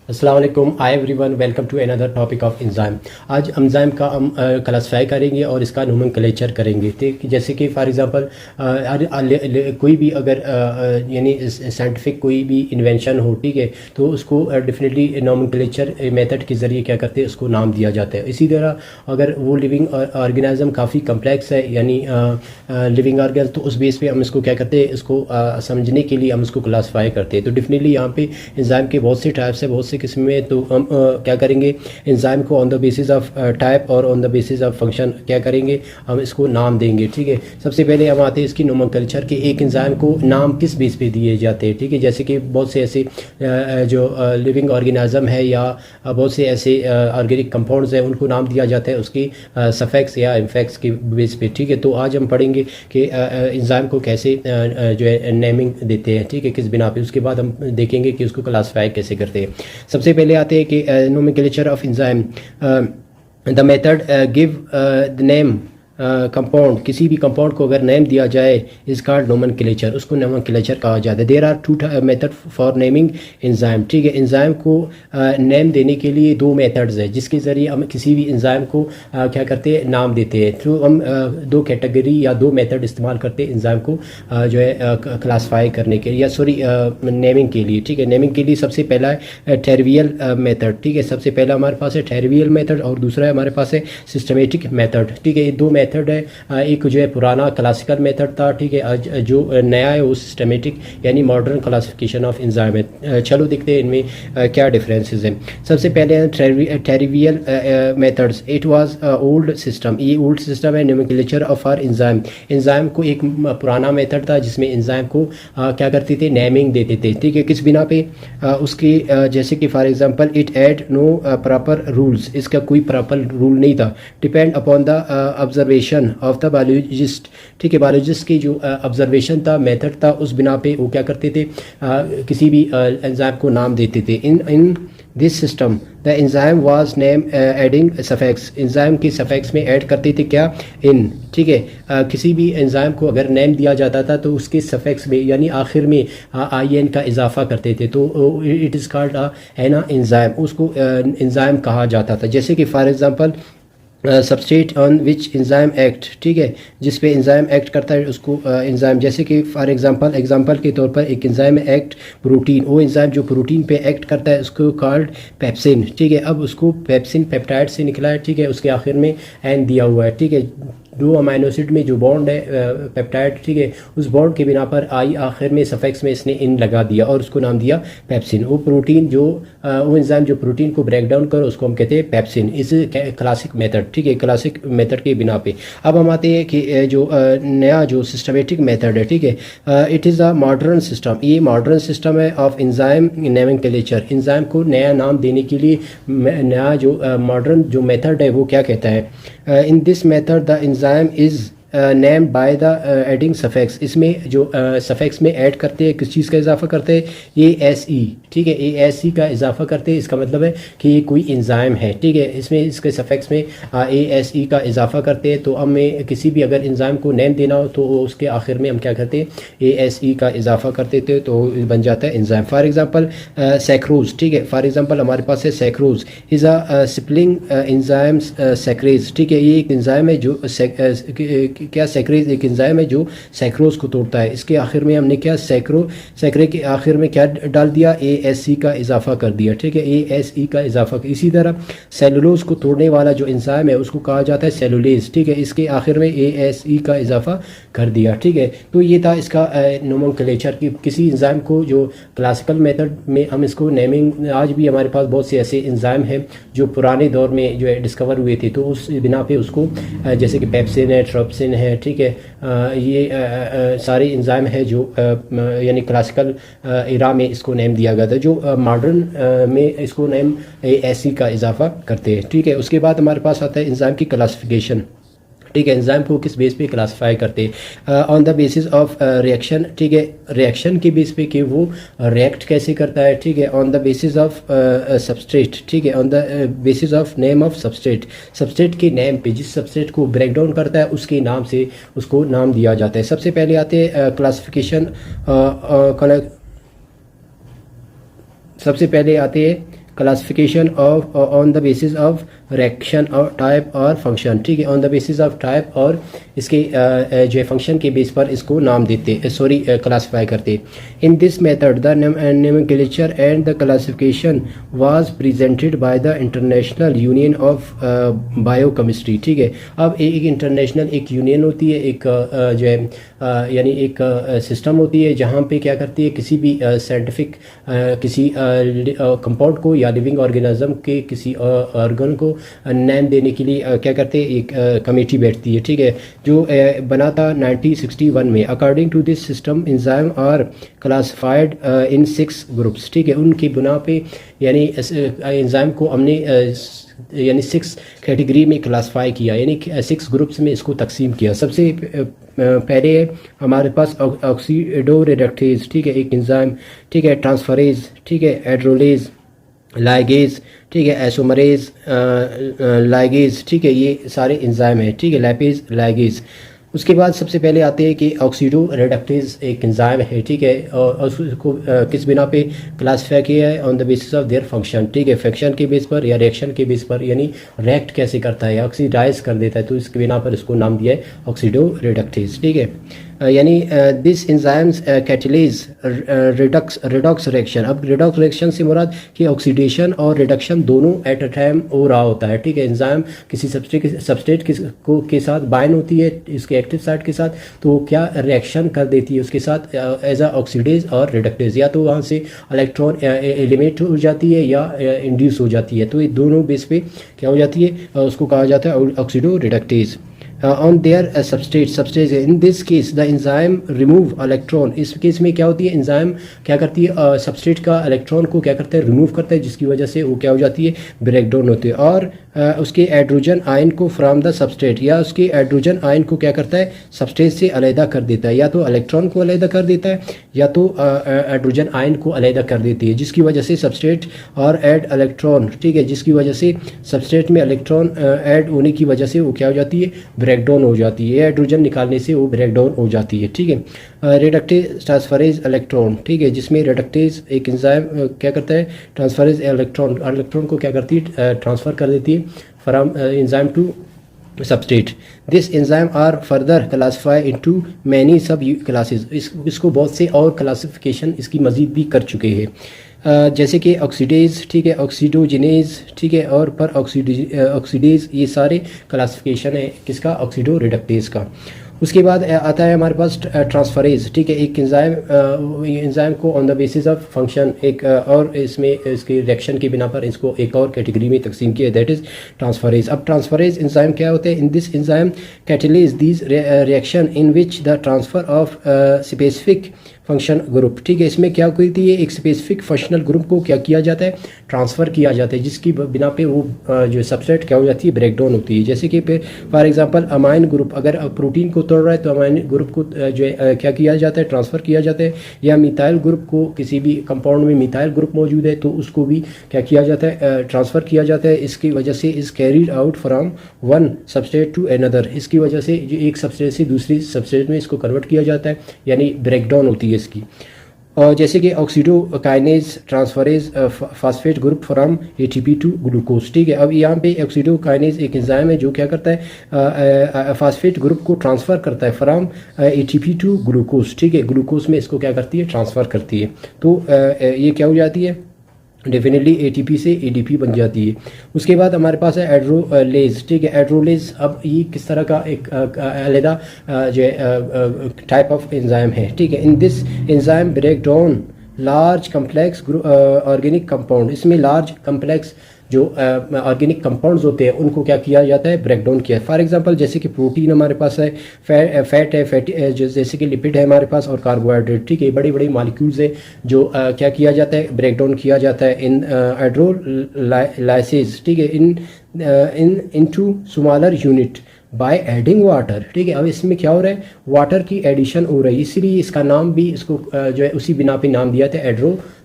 अस्सलाम वालेकुम, hi everyone, welcome to another topic of enzyme. आज एंजाइम का हम क्लासिफाई करेंगे और इसका नोमेनक्लेचर करेंगे। ठीक, जैसे कि फॉर एग्जांपल कोई भी अगर यानी साइंटिफिक कोई भी इन्वेंशन हो, ठीक है, तो उसको डेफिनेटली नोमेनक्लेचर मेथड के ज़रिए क्या करते हैं, उसको नाम दिया जाता है। इसी तरह अगर वो लिविंग ऑर्गेनिज्म काफ़ी कम्प्लेक्स है, यानी लिविंग ऑर्गन, तो उस बेस पे हम इसको क्या करते हैं, इसको समझने के लिए हम इसको क्लासिफाई करते हैं। तो डेफिनेटली यहाँ पे एंजाइम के बहुत से टाइप्स है, बहुत से किस्म में। तो हम क्या करेंगे, एंजाइम को on the basis of type और on the basis of function क्या करेंगे, हम इसको नाम देंगे। ठीक है, सबसे पहले हम आते हैं इसकी नोमेनक्लेचर के एक एंजाइम को नाम किस बेस पे दिए जाते हैं। ठीक है, जैसे कि बहुत से ऐसे जो लिविंग ऑर्गेनिज्म है या बहुत से ऐसे ऑर्गेनिक कंपाउंड्स हैं, उनको नाम दिया जाता है उसकी सफेक्स या इन्फेक्स के बेस पे। ठीक है, तो आज हम पढ़ेंगे कि एंजाइम को कैसे जो है नेमिंग देते हैं, ठीक है, किस बिना पे। उसके बाद हम देखेंगे कि उसको क्लासिफाई कैसे करते हैं। सबसे पहले आते हैं कि nomenclature of enzyme, the method give the name compound. किसी भी कंपाउंड को अगर नेम दिया जाए इज कॉल्ड नोमेनक्लेचर, उसको नोमेनक्लेचर कहा जाता है। There are two method for naming enzyme. ठीक है, एंजाइम को नेम देने के लिए दो मेथड्स है जिसके ज़रिए हम किसी भी एंजाइम को क्या करते हैं, नाम देते हैं। तो हम दो कैटेगरी या दो मेथड इस्तेमाल करते हैं एंजाइम को जो है क्लासीफाई करने के लिए, या सॉरी नेमिंग के लिए। ठीक है, नेमिंग के लिए सबसे पहला है टेरिवियल मेथड। ठीक है, सबसे पहला हमारे पास है टेरिवियल मेथड और दूसरा है हमारे पास है सिस्टमेटिक मेथड। ठीक है, ये दो मेथड है। एक जो है पुराना क्लासिकल मेथड था, ठीक है, जो नया है वो सिस्टमेटिक यानी मॉडर्न क्लासिफिकेशन ऑफ एंजाइम है। चलो देखते हैं इनमें क्या डिफरेंसेस हैं। सबसे पहले trivial methods. It was old system, ये ओल्ड सिस्टम है nomenclature of our enzyme. Enzyme को एक पुराना मेथड था जिसमें एंजाइम को क्या करते थे, नेमिंग देते थे। ठीक है, किस बिना पे, उसकी जैसे कि for example it had no proper rules, इसका कोई प्रॉपर रूल नहीं था। Depend upon the observation of the biologist. ठीक है, बायोलॉजिस्ट की जो ऑब्जर्वेशन था, मेथड था, उस बिना पे वो क्या करते थे, किसी भी एंजाइम को नाम देते थे। In this system the enzyme was name adding सफेक्स। Enzyme की सफेक्स में ऐड करते थे क्या, इन। ठीक है, किसी भी एंजाइम को अगर नेम दिया जाता था तो उसके सफेक्स में यानी आखिर में आई एन का इजाफा करते थे, तो it is called an enzyme, उसको एंजाइम कहा जाता था। जैसे कि for example substrate on which enzyme act. ठीक है, जिस पे एंजाइम एक्ट करता है उसको एंजाइम, जैसे कि फॉर एग्जांपल के तौर पर एक एंजाइम एक्ट प्रोटीन, वो एंजाइम जो प्रोटीन पे एक्ट करता है उसको कॉल्ड पेप्सिन। ठीक है, अब उसको पेप्सिन पेप्टाइड से निकला है। ठीक है, उसके आखिर में एन दिया हुआ है। ठीक है, दो अमाइनो एसिड में जो बॉन्ड है पेप्टाइड, ठीक है, उस बॉन्ड के बिना पर आई आखिर में सफेक्स में इसने इन लगा दिया और उसको नाम दिया पेप्सिन। वो प्रोटीन जो वो एंजाइम जो प्रोटीन को ब्रेक डाउन करो उसको हम कहते हैं पेप्सिन। इस क्लासिक मेथड। ठीक है, क्लासिक मेथड के बिना पे अब हम आते हैं कि जो नया जो सिस्टमेटिक मेथड है। ठीक है, it is a modern system, ये मॉडर्न सिस्टम है ऑफ एंजाइम नोमेनक्लेचर। एंजाइम को नया नाम देने के लिए नया जो मॉडर्न जो मेथड है वो क्या कहता है, in this method the enzyme is named by the adding सफेक्स। इसमें जो सफेक्स में ऐड करते हैं, किस चीज़ का इजाफा करते हैं, ये एस ई। ठीक है, ए एस ई का इजाफा करते हैं, इसका मतलब है कि ये कोई एंजाइम है। ठीक है, इसमें इसके सफेक्स में ए एस ई का इजाफा करते हैं। तो हमें किसी भी अगर एंजाइम को नेम देना हो तो उसके आखिर में हम क्या करते हैं, ए एस ई का इजाफा करते थे, तो बन जाता है एंजाइम। For example sucrose. ठीक है, फॉर एग्जांपल हमारे पास है सैक्रोज इज़ अ सिप्लिंग एंजाइम सैक्रेज। ठीक है, ये एक एंजाइम है जो क्या, सैक्रेज एक एंजाइम है जो सैक्रोज को तोड़ता है। इसके आखिर में हमने क्या, सैक्रे के आखिर में क्या डाल दिया, ए एस सी का इजाफा कर दिया। ठीक है, ए एस ई का इजाफा। इसी तरह सेलुलोज को तोड़ने वाला जो एंजाइम है उसको कहा जाता है सेलुलेज। ठीक है, इसके आखिर में ए एस ई का इजाफा कर दिया। ठीक है, तो ये था इसका नोमेनक्लेचर कि किसी एंजाइम को जो क्लासिकल मेथड में हम इसको नेमिंग, आज भी हमारे पास बहुत से ऐसे एंजाइम हैं जो पुराने दौर में जो है डिस्कवर हुए थे, तो उस बिना पे उसको जैसे कि पेप्सिन है, ट्रोप्सिन है। ठीक है, ये सारे एंजाइम है जो यानी क्लासिकल इरा में इसको नेम दिया गया था, जो मॉडर्न में इसको नेम एस ई का इजाफा करते हैं। ठीक है, उसके बाद हमारे पास आता है एंजाइम की क्लासिफिकेशन। ठीक है, एंजाइम को किस बेस पे क्लासिफाई करते हैं, on the basis of reaction. ठीक है, रिएक्शन के बेस पे कि वो रिएक्ट कैसे करता है। ठीक है, on the basis of substrate. ठीक है, on the basis of name of substrate, substrate के नेम पे, जिस सबस्ट्रेट को ब्रेक डाउन करता है उसके नाम से उसको नाम दिया जाता है। सबसे पहले आते हैं क्लासिफिकेशन, सबसे पहले आते हैं classification of on the basis of reaction और टाइप और फंक्शन, ठीक है, on the basis of type और इसके जो है फंक्शन के बेस पर इसको नाम देते, सॉरी क्लासिफाई करते। In this method the nomenclature and the classification was presented by the international union of biochemistry, ठीक है। अब एक इंटरनेशनल एक यूनियन होती है, एक जो है यानी एक सिस्टम होती है जहाँ पे क्या करती है, किसी भी साइंटिफिक किसी कंपाउंड को या लिविंग ऑर्गेनिज्म के किसी ऑर्गन को नेम देने के लिए क्या करते हैं, एक कमेटी बैठती है, ठीक है, जो बना था 1961 में। According to this system enzyme are classified in 6 groups, ठीक है, उनकी बुना पे यानी एंजाइम को हमने यानी 6 कैटेगरी में क्लासिफाई किया, यानी 6 ग्रुप्स में इसको तकसीम किया। सबसे पहले है हमारे पास ऑक्सीडो रिडक्टेज, ठीक है, एक एंजाइम, ठीक है, ट्रांसफरेज, ठीक है, एड्रोलेज, लाइगेज, ठीक है, एसोमरेज, लाइगेज, ठीक है, ये सारे एंजाइम है, ठीक है, लैपेज, लाइगेज। उसके बाद सबसे पहले आते हैं कि ऑक्सीडो रिडक्टेज एक एंजाइम है, ठीक है, और उसको किस बिना पे क्लासीफाई किया है, on the basis of their function, ठीक है, फंक्शन के बेस पर या रिएक्शन के बेस पर, यानी रिएक्ट कैसे करता है, ऑक्सीडाइज कर देता है, तो इसके बिना पर इसको नाम दिया है ऑक्सीडो रिडक्टेज, ठीक है। यानी this enzymes catalase redox reaction. अब रिडॉक्स रिएक्शन से मुराद कि ऑक्सीडेशन और रिडक्शन दोनों एट अ टाइम हो रहा होता है, ठीक है। एंजाइम किसी सबस्ट्रेट के साथ बाइंड होती है इसके एक्टिव साइट के साथ, तो वो क्या रिएक्शन कर देती है उसके साथ एज अ ऑक्सीडेज और रिडक्टेज, या तो वहाँ से इलेक्ट्रॉन एलिमिनेट हो जाती है या इंड्यूस हो जाती है, तो ये दोनों बेस पे क्या हो जाती है, उसको कहा जाता है oxido reductase. on their substrate in this case the enzyme remove electron। इस केस में क्या होती है, एंजाइम क्या करती है, सबस्ट्रेट का इलेक्ट्रॉन को क्या करता है, रिमूव करता है, जिसकी वजह से वो क्या हो जाती है, ब्रेकडाउन होती है, और उसके हाइड्रोजन आयन को फ्रॉम द सबस्ट्रेट, या उसके हाइड्रोजन आयन को क्या करता है, सबस्ट्रेट से अलहदा कर देता है, या तो इलेक्ट्रॉन को अलहदा कर देता है या तो हाइड्रोजन आयन को अलहदा कर देती है, जिसकी वजह से सबस्ट्रेट और ऐड इलेक्ट्रॉन, ठीक है, जिसकी वजह से सबस्ट्रेट में इलेक्ट्रॉन ऐड होने की वजह से वो क्या हो जाती है, ब्रेकडाउन हो जाती है, हाइड्रोजन निकालने से वो ब्रेकडाउन हो जाती है, ठीक है। रिडक्टेज ट्रांसफरेज इलेक्ट्रॉन, ठीक है, जिसमें रिडक्टेज एक एंजाइम क्या करता है, ट्रांसफरेज इलेक्ट्रॉन को क्या करती है, ट्रांसफ़र कर देती है from enzyme to substrate. This enzyme are further classify into many sub classes. इसको बहुत से और क्लासिफिकेशन इसकी मजीद भी कर चुके हैं, जैसे कि ऑक्सीडेज, ठीक है, ऑक्सीडोजिनेज, ठीक है, और पर ऑक्सीडेज, ये सारे क्लासिफिकेशन है किसका, ऑक्सीडो रिडक्टेज का। उसके बाद आता है हमारे पास ट्रांसफरेज, ठीक है, एक एंजाइम को on the basis of function एक और इसमें इसके रिएक्शन की बिना पर इसको एक और कैटेगरी में तकसीम किया, दैट इज ट्रांसफरेज। अब ट्रांसफरेज एंजाइम क्या होते हैं, in this enzyme catalyse this reaction in which the transfer of specific function group, ठीक है, इसमें क्या होती है, एक स्पेसिफिक फंक्शनल ग्रुप को क्या किया जाता है, ट्रांसफ़र किया जाता है, जिसकी बिना पे वो जो सबस्ट्रेट क्या हो जाती है, ब्रेकडाउन होती है। जैसे कि फॉर एग्जांपल अमाइन ग्रुप अगर प्रोटीन को तोड़ रहा है तो अमाइन ग्रुप को जो है क्या किया जाता है, ट्रांसफ़र किया जाता है, या मिथाइल ग्रुप को किसी भी कंपाउंड में मिथाइल ग्रुप मौजूद है तो उसको भी क्या किया जाता है, ट्रांसफ़र किया जाता है। इसकी वजह से is carried out from one substrate to another, इसकी वजह से जो एक सबस्ट्रेट से दूसरी सबस्ट्रेट में इसको कन्वर्ट किया जाता है, यानी ब्रेकडाउन होती है इसकी। और जैसे कि oxido kinase transferase phosphate group from ATP to glucose, ठीक है। अब यहाँ पे ऑक्सीडो काइनेज एक एंजाइम है जो क्या करता है, फास्फेट ग्रुप को ट्रांसफ़र करता है फ्रॉम एटीपी टू ग्लूकोज, ठीक है, ग्लूकोज में इसको क्या करती है, ट्रांसफ़र करती है, तो ये क्या हो जाती है, डेफिनेटली एटीपी से एडीपी बन जाती है। उसके बाद हमारे पास है एड्रोलेज, ठीक है, एड्रोलेज अब ये किस तरह का एक अलग जो टाइप ऑफ एंजाइम है, ठीक है। In this enzyme break down large complex organic compound, इसमें लार्ज कम्प्लेक्स जो ऑर्गेनिक कंपाउंड्स होते हैं उनको क्या किया जाता है, ब्रेक डाउन किया। फॉर एग्जांपल जैसे कि प्रोटीन हमारे पास है, फैट है, फैटी जैसे कि लिपिड है हमारे पास, और कार्बोहाइड्रेट, ठीक है, बड़े बड़े मॉलिक्यूल्स हैं जो क्या किया जाता है, ब्रेक डाउन किया जाता है इन हाइड्रोलाइसिस, ठीक है, into smaller unit by adding water, ठीक है। अब इसमें क्या हो रहा है, वाटर की एडिशन हो रही है, इसीलिए इसका नाम भी इसको जो है उसी बिना पे नाम दिया था,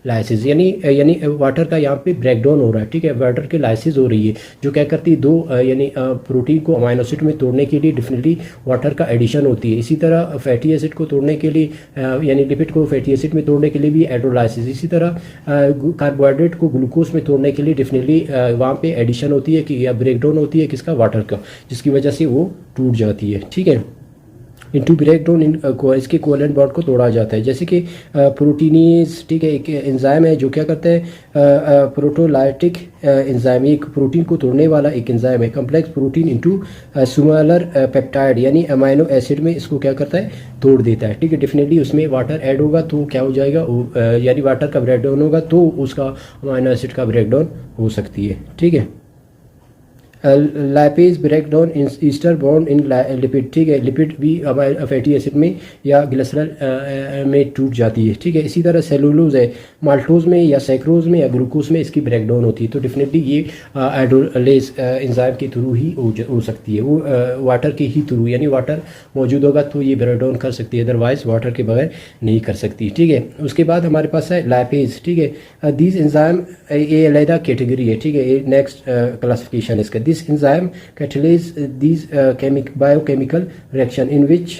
लाइसिस, यानी वाटर का यहाँ पे ब्रेकडाउन हो रहा है, ठीक है, वाटर की लाइसिस हो रही है, जो क्या करती है दो यानी प्रोटीन को अमाइनो एसिड में तोड़ने के लिए डेफिनेटली वाटर का एडिशन होती है। इसी तरह फैटी एसिड को तोड़ने के लिए यानी लिपिड को फैटी एसिड में तोड़ने के लिए भी हाइड्रोलाइसिस, इसी तरह कार्बोहाइड्रेट को ग्लूकोज में तोड़ने के लिए डेफिनेटली वहाँ पे एडिशन होती है कि या ब्रेकडाउन होती है किसका, वाटर का, जिसकी वजह से वो टूट जाती है, ठीक है। इनटू ब्रेकडाउन इसके कोवेलेंट बॉन्ड को तोड़ा जाता है, जैसे कि प्रोटीनीज, ठीक है, एक एंजाइम है जो क्या करता है प्रोटोलाइटिक एंजाइम, एक प्रोटीन को तोड़ने वाला एक एंजाइम है, complex protein into smaller peptide यानी अमाइनो एसिड में इसको क्या करता है, तोड़ देता है, ठीक है। डेफिनेटली उसमें वाटर ऐड होगा तो क्या हो जाएगा, यानी वाटर का ब्रेकडाउन होगा तो उसका अमाइनो एसिड का ब्रेकडाउन हो सकती है, ठीक है। Lipase breakdown in ester bond in lipid, ठीक है, लिपिड भी फैटी एसिड में या ग्लिसरॉल में टूट जाती है, ठीक है। इसी तरह सेलुलोज है, माल्टोज में या सैक्रोज में या ग्लूकोज में इसकी ब्रेकडाउन होती है, तो डेफिनेटली ये हाइड्रोलेज एंजाइम के थ्रू ही हो सकती है, वो वाटर के ही थ्रू, यानी वाटर मौजूद होगा तो ये ब्रेकडाउन कर सकती है, अदरवाइज वाटर के बगैर नहीं कर सकती, ठीक है। उसके बाद हमारे पास है लाइपेज, ठीक है, दीज एंजाइम ये अलहदा कैटेगरी है, ठीक है, ये नेक्स्ट क्लासिफिकेशन इसका। This enzyme catalyze these biochemical reaction in which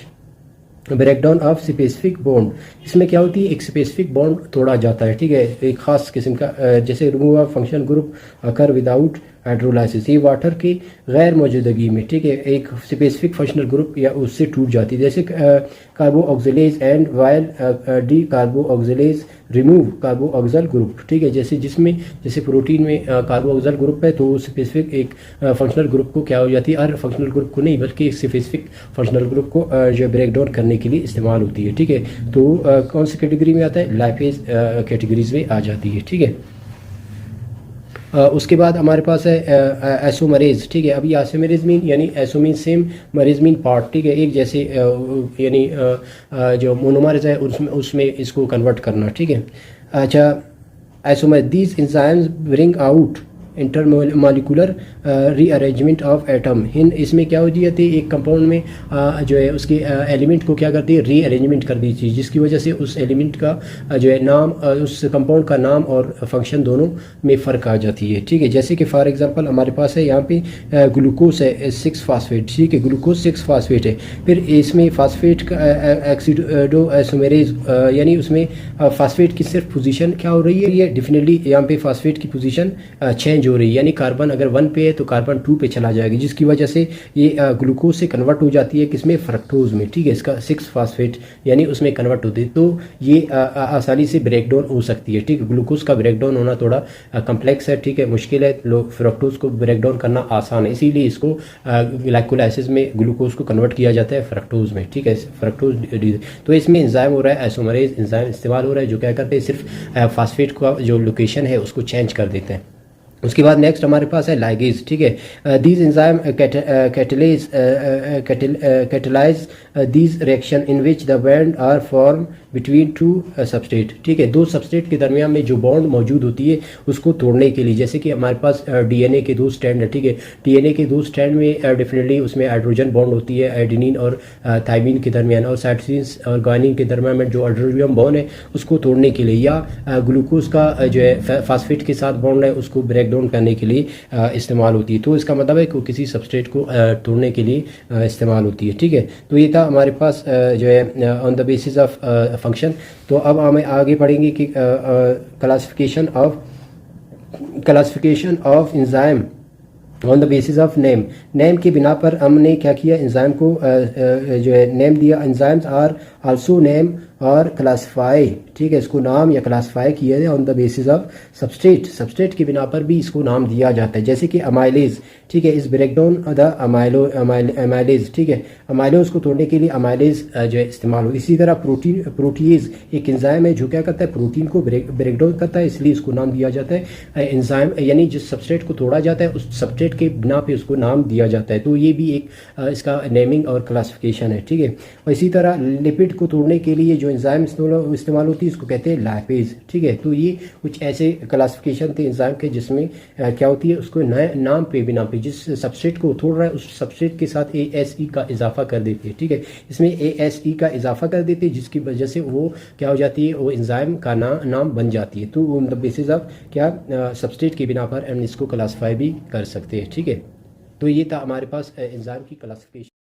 breakdown of specific bond, इसमें क्या होती है, एक स्पेसिफिक बॉन्ड तोड़ा जाता है, ठीक है, एक खास किस्म का, जैसे remove of function group occur without hydrolysis, ये वाटर की गैर मौजूदगी में, ठीक है, एक स्पेसिफिक फंक्शनल ग्रुप या उससे टूट जाती है, जैसे carboxylase and while decarboxylase remove carboxyl group, ठीक है, जैसे प्रोटीन में कार्बो ऑक्सल ग्रुप है तो स्पेसिफिक एक फंक्शनल ग्रुप को क्या हो जाती है, हर फंक्शनल ग्रुप को नहीं बल्कि एक स्पेसिफिक फंक्शनल ग्रुप को जो ब्रेक डाउन करने के लिए इस्तेमाल होती है, ठीक है। तो कौन सी कैटेगरी में आता है, लाइपेज कैटेगरीज में आ जाती है, ठीक है। उसके बाद हमारे पास है एसोमरेज, ठीक है। अभी एसोमरेज मीन यानी एसो मीन सेम, मरेज मीन पार्ट, ठीक है, एक जैसे यानी जो मोनोमर्स है उसमें इसको कन्वर्ट करना, ठीक है। अच्छा, isomerase these enzymes bring out intermolecular rearrangement of atom, इसमें क्या हो जाती है, एक कंपाउंड में जो है उसके एलिमेंट को क्या करती है, रीअरेंजमेंट कर दी थी, जिसकी वजह से उस एलिमेंट का जो है नाम, उस कंपाउंड का नाम और फंक्शन दोनों में फ़र्क आ जाती है, ठीक है। जैसे कि फॉर एग्जांपल हमारे पास है यहाँ पे ग्लूकोज है 6 फास्फेट, ठीक है, ग्लूकोज 6 फास्फेट है, फिर इसमें फास्फेट का एक्सिडो एसोमेरेज यानी उसमें फास्फेट की सिर्फ पोजीशन क्या हो रही है, ये डेफिनेटली यहाँ पे फास्फेट की पोजीशन चेंज हो रही है, यानी कार्बन अगर 1 पे है तो कार्बन 2 पे चला जाएगा, जिसकी वजह से ये ग्लूकोज से कन्वर्ट हो जाती है किसमें, फ्रक्टोज में, ठीक है, इसका 6 फास्फेट यानी उसमें कन्वर्ट होती है, तो ये आसानी से ब्रेक डाउन हो सकती है, ठीक है। ग्लूकोज का ब्रेक डाउन होना थोड़ा कम्प्लेक्स है, ठीक है, मुश्किल है, फ्रक्टोज को ब्रेक डाउन करना आसान है, इसीलिए इसको ग्लाइकोलाइसिस में ग्लूकोज को कन्वर्ट किया जाता है फ्रक्टोज में, ठीक है, फ्रक्टोज। तो इसमें एंजाइम हो रहा है, एसोमरेज एंजाइम इस्तेमाल हो रहा है, जो क्या करते हैं सिर्फ फास्फेट का जो लोकेशन है उसको चेंज कर देते हैं। उसके बाद नेक्स्ट हमारे पास है लाइगेज, ठीक है, these enzyme catalyse these reaction in which the bond are form between 2 substrate, ठीक है, 2 सबस्ट्रेट के दरमियान में जो बॉन्ड मौजूद होती है उसको तोड़ने के लिए, जैसे कि हमारे पास डीएनए के 2 स्ट्रैंड है, ठीक है, डीएनए के 2 स्ट्रैंड में डेफिनेटली उसमें हाइड्रोजन बॉन्ड होती है एडेनिन और थाइमिन के दरमियान, और साइटोसिन और गुआनिन के दरमियान में जो हाइड्रोजन बॉन्ड है उसको तोड़ने के लिए, या ग्लूकोज का जो है फास्फेट के साथ बॉन्ड है उसको ब्रेक डाउन करने के लिए इस्तेमाल होती है, तो इसका मतलब है कि किसी सबस्ट्रेट को तोड़ने के लिए इस्तेमाल होती है, ठीक है। तो ये था हमारे पास जो है on the basis of function. तो अब हमें आगे पढ़ेंगे कि classification of enzyme on the basis of name की बिना पर हमने क्या किया, एंजाइम को जो है नेम दिया, एंजाइम्स आर आल्सो नेम और क्लासिफाई, ठीक है, इसको नाम या क्लासिफाई किया जाए on the basis of substrate की बिना पर भी इसको नाम दिया जाता है, जैसे कि अमाइलेज, ठीक है, इस ब्रेक डाउन द अमाइलेज, ठीक है, अमाइलोज को तोड़ने के लिए अमाइलेज जो है इस्तेमाल हो। इसी तरह प्रोटीएज एक एंजाइम है जो क्या करता है, प्रोटीन को ब्रेक डाउन करता है, इसलिए इसको नाम दिया जाता है एंजाइम, यानी जिस सबस्ट्रेट को तोड़ा जाता है उस सबस्ट्रेट के बिना पे उसको नाम दिया जाता है, तो ये भी एक इसका नेमिंग और क्लासिफिकेशन है, ठीक है। और इसी तरह लिपिड को तोड़ने के लिए जो एंजाइम इस्तेमाल होती है इसको कहते हैं लाइपेज, ठीक है। तो ये कुछ ऐसे क्लासिफिकेशन थे एंजाइम के जिसमें क्या होती है, उसको नए नाम पे बिना पे जिस सबस्ट्रेट को तोड़ रहा है उस सबस्ट्रेट के साथ ASE का इजाफा कर देते हैं, ठीक है। इसमें ASE का इजाफा कर देते हैं जिसकी वजह से वो क्या हो जाती है, वो एंजाइम का नाम बन जाती है। तो ऑन द बेसिस ऑफ क्या सबस्ट्रेट के बिना पर हम इसको क्लासीफाई भी कर सकते हैं, ठीक है। तो ये था हमारे पास एंजाइम की क्लासिफिकेशन।